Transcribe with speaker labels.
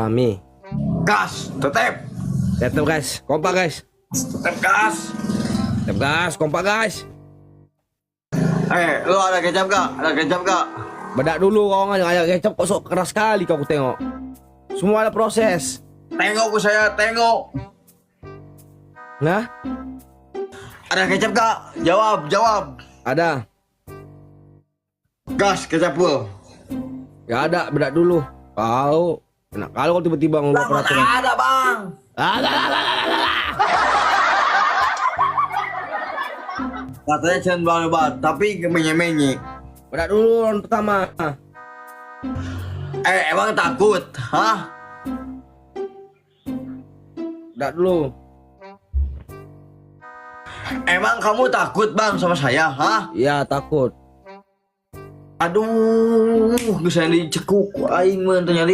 Speaker 1: Mi.
Speaker 2: Gas, tetep.
Speaker 1: Tetep guys, kompak guys.
Speaker 2: Tetep gas.
Speaker 1: Tetep gas, kompak guys.
Speaker 2: Lu ada kecap gak? Ada kecap gak?
Speaker 1: Bedak dulu kau nggak kayak kecap kok sok keras sekali kau aku tengok. Semua ada proses.
Speaker 2: Tengok ku saya, tengok.
Speaker 1: Nah,
Speaker 2: Ada kecap gak? Jawab, jawab.
Speaker 1: ada.
Speaker 2: Gas, kecap full.
Speaker 1: Gak ada, bedak dulu. Kau enak kalau kau tiba-tiba ngubah peraturan.
Speaker 2: Ada bang. Katanya jangan banget, tapi menye-menye.
Speaker 1: Bedak dulu round pertama.
Speaker 2: Emang takut? Hah?
Speaker 1: Bedak dulu.
Speaker 2: Emang kamu takut bang sama saya? Hah?
Speaker 1: Iya takut.
Speaker 2: Aduh, bisa dicekuk aing mah tanya